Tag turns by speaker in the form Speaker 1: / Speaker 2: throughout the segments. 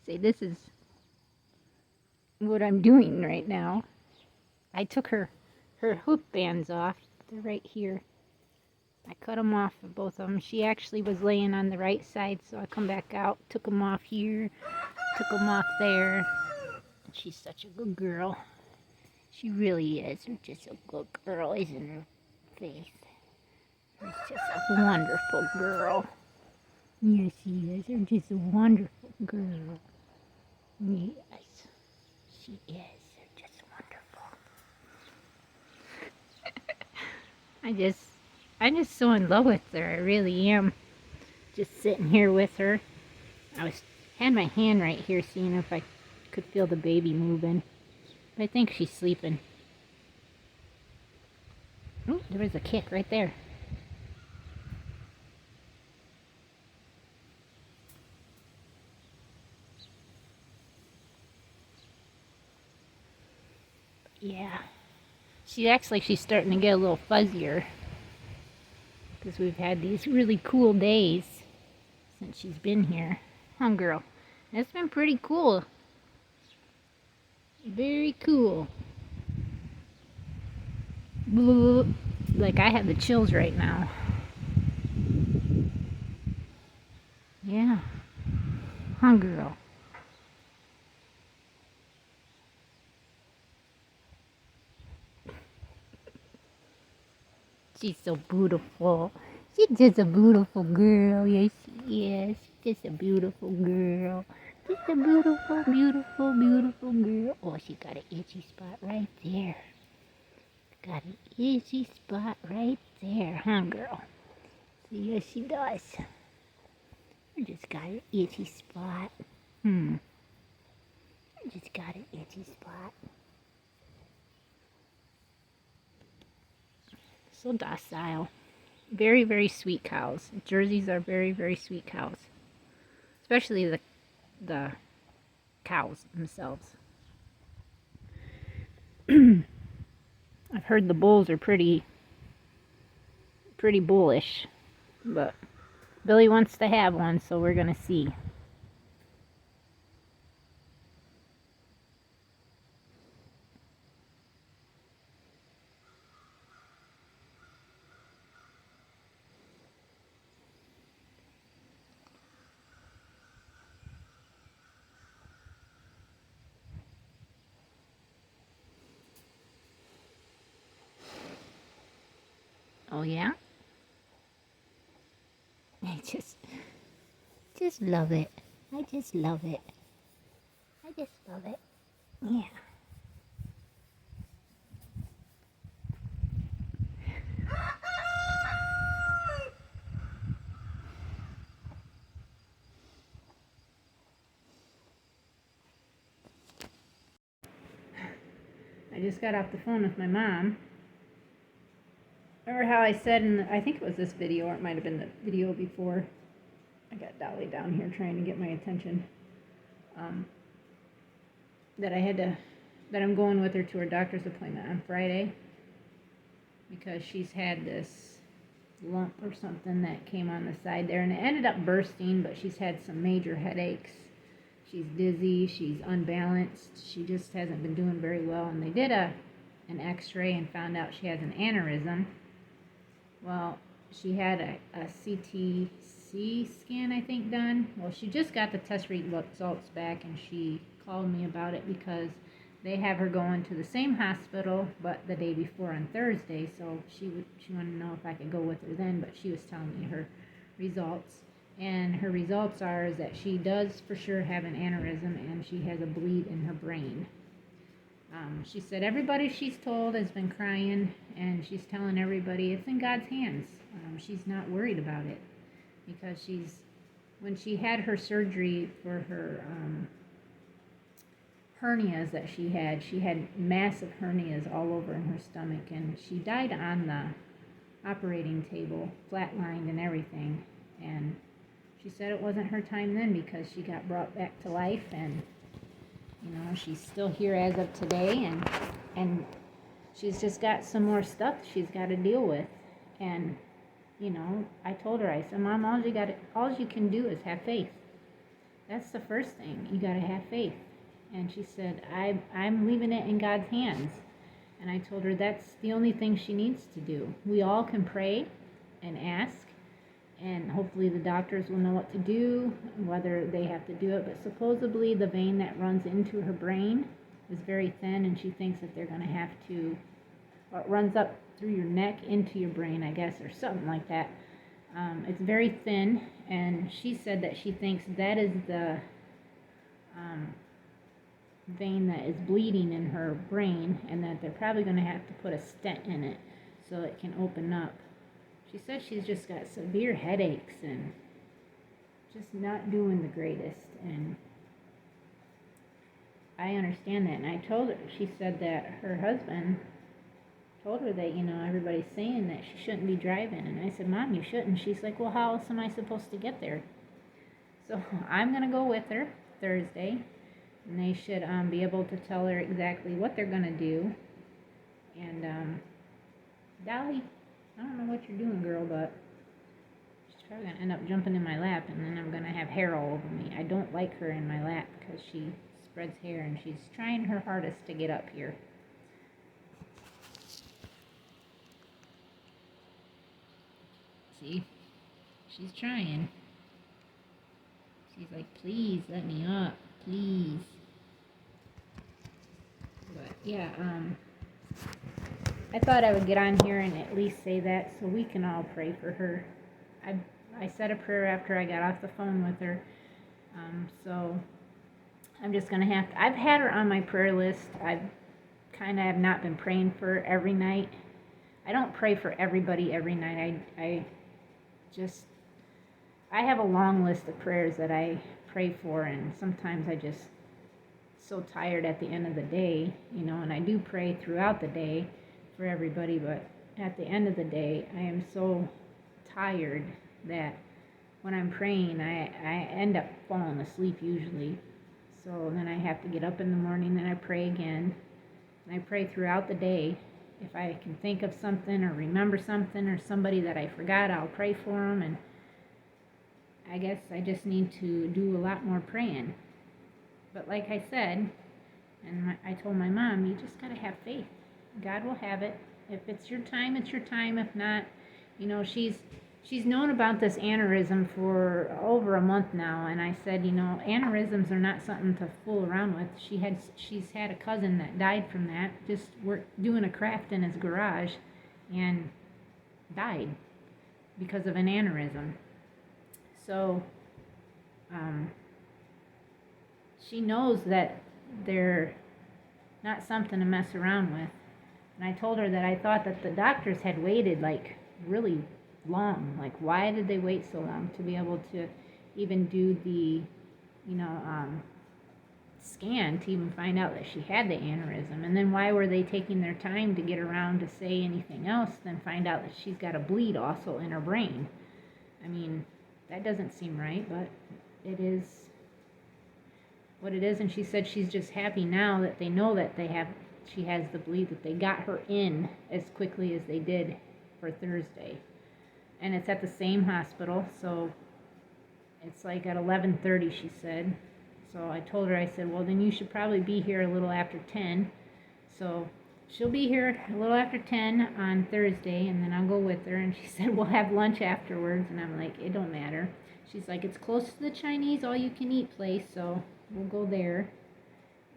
Speaker 1: say this is what I'm doing right now. I took her hoop bands off. They're right here. I cut them off of both of them. She actually was laying on the right side, so I come back out, took them off here, took them off there. She's such a good girl. She really is. She's just a good girl, isn't her, Faith? She's just a wonderful girl. Yes, she is. You're just a wonderful girl. Yes, she is. You're just wonderful. I'm just so in love with her. I really am. Just sitting here with her. Had my hand right here, seeing if I could feel the baby moving. But I think she's sleeping. Oh, there was a kick right there. Yeah. She's starting to get a little fuzzier. Because we've had these really cool days since she's been here. Huh, girl? It's been pretty cool. Very cool. Like I have the chills right now. Yeah. Huh, girl? She's so beautiful. She's just a beautiful girl. Yes, she is. She's just a beautiful girl. Just a beautiful, beautiful, beautiful girl. Oh, she got an itchy spot right there. Got an itchy spot right there, huh, girl? Yes, she does. I just got an itchy spot. I just got an itchy spot. So docile. Very, very sweet cows. Jerseys are very, very sweet cows. Especially the cows themselves. I've heard the bulls are pretty bullish, but Billy wants to have one, so we're gonna see. Oh yeah? I just love it. I just love it. I just love it. Yeah. I just got off the phone with my mom. Remember how I said I think it was this video, or it might have been the video before. I got Dolly down here trying to get my attention. That I'm going with her to her doctor's appointment on Friday because she's had this lump or something that came on the side there, and it ended up bursting, but she's had some major headaches. She's dizzy, she's unbalanced, she just hasn't been doing very well, and they did an x-ray and found out she has an aneurysm. Well, she had a CTC scan, I think, done. Well, she just got the test results back, and she called me about it because they have her going to the same hospital, but the day before on Thursday, so she wanted to know if I could go with her then, but she was telling me her results. And her results are is that she does for sure have an aneurysm, and she has a bleed in her brain. She said everybody she's told has been crying, and she's telling everybody it's in God's hands. She's not worried about it because when she had her surgery for her hernias that she had massive hernias all over in her stomach, and she died on the operating table, flatlined and everything. And she said it wasn't her time then because she got brought back to life, and she's still here as of today, and she's just got some more stuff she's got to deal with. And I told her, I said, Mom, all you can do is have faith. That's the first thing. You got to have faith. And she said, I'm leaving it in God's hands. And I told her that's the only thing she needs to do. We all can pray and ask, and hopefully the doctors will know what to do, whether they have to do it. But supposedly the vein that runs into her brain is very thin, and she thinks that they're going to have to, or it runs up through your neck into your brain, I guess, or something like that. It's very thin, and she said that she thinks that is the vein that is bleeding in her brain, and that they're probably going to have to put a stent in it so it can open up. She said she's just got severe headaches and just not doing the greatest, and I understand that. And I told her, she said that her husband told her that, everybody's saying that she shouldn't be driving. And I said, Mom, you shouldn't. She's like, well, how else am I supposed to get there? So I'm going to go with her Thursday, and they should be able to tell her exactly what they're going to do. And Dolly, I don't know what you're doing, girl, but she's probably going to end up jumping in my lap, and then I'm going to have hair all over me. I don't like her in my lap because she spreads hair, and she's trying her hardest to get up here. See? She's trying. She's like, please, let me up. Please. But, yeah, I thought I would get on here and at least say that so we can all pray for her. I said a prayer after I got off the phone with her. So I'm just going to have to... I've had her on my prayer list. I've kind of have not been praying for her every night. I don't pray for everybody every night. I have a long list of prayers that I pray for, and sometimes I just so tired at the end of the day, and I do pray throughout the day for everybody, but at the end of the day, I am so tired that when I'm praying, I end up falling asleep usually. So then I have to get up in the morning, then I pray again, and I pray throughout the day. If I can think of something or remember something or somebody that I forgot, I'll pray for them. And I guess I just need to do a lot more praying. But like I said, and I told my mom, you just got to have faith. God will have it. If it's your time, it's your time. If not, she's known about this aneurysm for over a month now. And I said, aneurysms are not something to fool around with. She's had a cousin that died from that, just doing a craft in his garage, and died because of an aneurysm. So, she knows that they're not something to mess around with. And I told her that I thought that the doctors had waited really long. Why did they wait so long to be able to even do the scan to even find out that she had the aneurysm? And then why were they taking their time to get around to say anything else than find out that she's got a bleed also in her brain? I mean, that doesn't seem right, but it is what it is. And she said she's just happy now that they know that she has the bleed, that they got her in as quickly as they did for Thursday. And it's at the same hospital, so it's at 11:30, she said. So I told her, I said, well, then you should probably be here a little after 10. So she'll be here a little after 10 on Thursday, and then I'll go with her. And she said, we'll have lunch afterwards. And I'm like, it don't matter. She's like, it's close to the Chinese all-you-can-eat place, so we'll go there.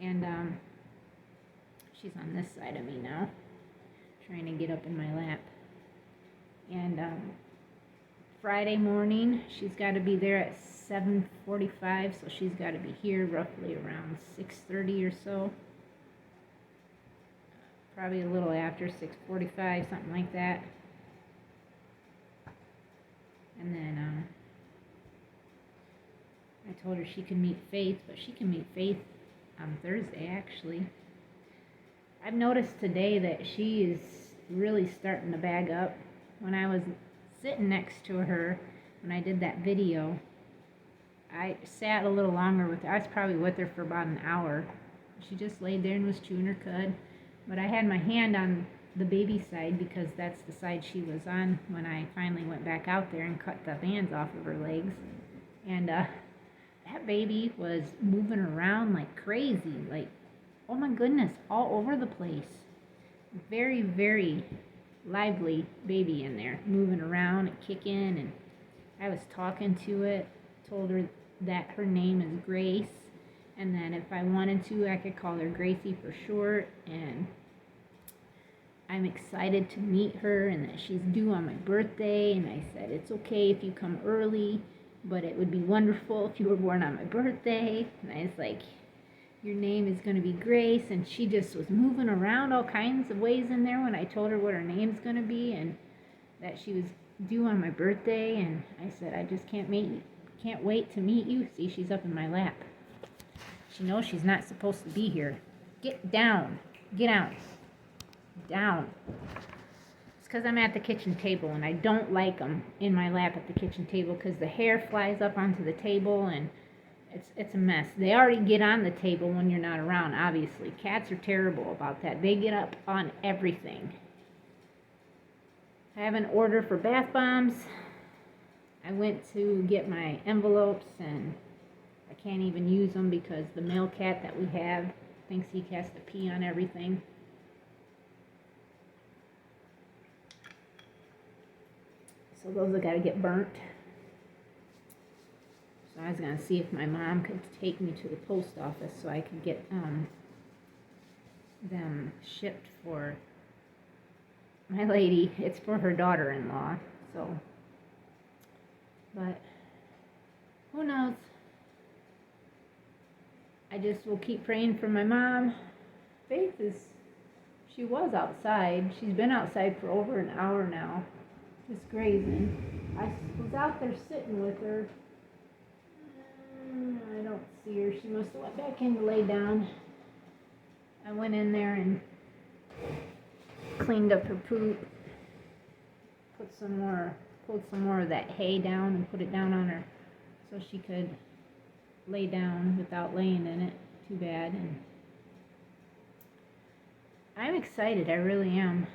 Speaker 1: And she's on this side of me now, trying to get up in my lap. And Friday morning, she's got to be there at 7:45, so she's got to be here roughly around 6:30 or so. Probably a little after 6:45, something like that. And then I told her she can meet Faith, but she can meet Faith on Thursday, actually. I've noticed today that she is really starting to bag up. When I was sitting next to her, when I did that video, I sat a little longer with her. I was probably with her for about an hour. She just laid there and was chewing her cud. But I had my hand on the baby side because that's the side she was on when I finally went back out there and cut the bands off of her legs. And that baby was moving around like crazy. Like, oh my goodness, all over the place. Very, very lively baby in there, moving around and kicking. And I was talking to it, told her that her name is Grace, and that if I wanted to, I could call her Gracie for short. And I'm excited to meet her, and that she's due on my birthday. And I said, it's okay if you come early, but it would be wonderful if you were born on my birthday. And I was like, your name is going to be Grace. And she just was moving around all kinds of ways in there when I told her what her name's going to be and that she was due on my birthday. And I said, I just can't wait to meet you. See, she's up in my lap. She knows she's not supposed to be here. Get down. Get out. Down. It's because I'm at the kitchen table, and I don't like them in my lap at the kitchen table because the hair flies up onto the table, and it's a mess. They already get on the table when you're not around, obviously. Cats are terrible about that. They get up on everything. I have an order for bath bombs. I went to get my envelopes, and I can't even use them because the male cat that we have thinks he has to pee on everything. So those have got to get burnt. So I was going to see if my mom could take me to the post office so I could get them shipped for my lady. It's for her daughter-in-law. So, but who knows? I just will keep praying for my mom. She was outside. She's been outside for over an hour now, just grazing. I was out there sitting with her. I don't see her. She must have went back in to lay down. I went in there and cleaned up her poop. Pulled some more of that hay down and put it down on her so she could lay down without laying in it. Too bad. And I'm excited. I really am.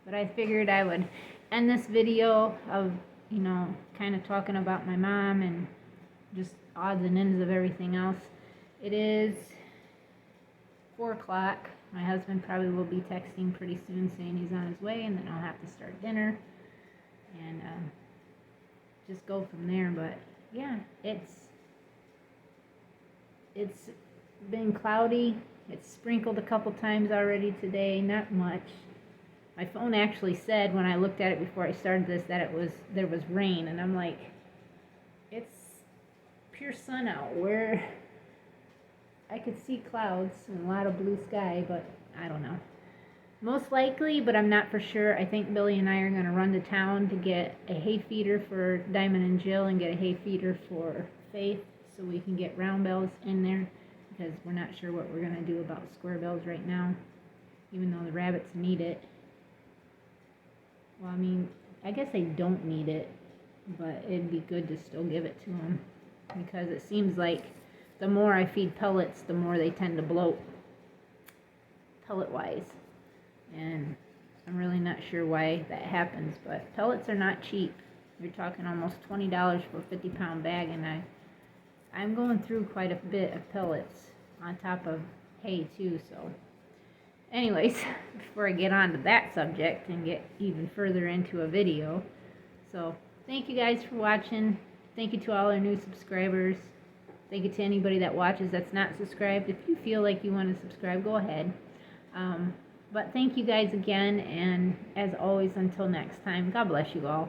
Speaker 1: But I figured I would end this video of, kind of talking about my mom and just odds and ends of everything else. It is 4 o'clock. My husband probably will be texting pretty soon saying he's on his way, and then I'll have to start dinner and just go from there. But yeah, it's been cloudy. It's sprinkled a couple times already today, not much. My phone actually said when I looked at it before I started this that there was rain, and I'm like, it's pure sun out, where I could see clouds and a lot of blue sky, but I don't know. Most likely, but I'm not for sure. I think Billy and I are going to run to town to get a hay feeder for Diamond and Jill and get a hay feeder for Faith so we can get round bells in there, because we're not sure what we're going to do about square bells right now, even though the rabbits need it. Well, I mean, I guess they don't need it, but it'd be good to still give it to them, because it seems like the more I feed pellets, the more they tend to bloat, pellet-wise. And I'm really not sure why that happens, but pellets are not cheap. You're talking almost $20 for a 50-pound bag, and I'm going through quite a bit of pellets on top of hay, too, so... Anyways, before I get on to that subject and get even further into a video, so thank you guys for watching. Thank you to all our new subscribers. Thank you to anybody that watches that's not subscribed. If you feel like you want to subscribe, go ahead. But thank you guys again, and as always, until next time, God bless you all.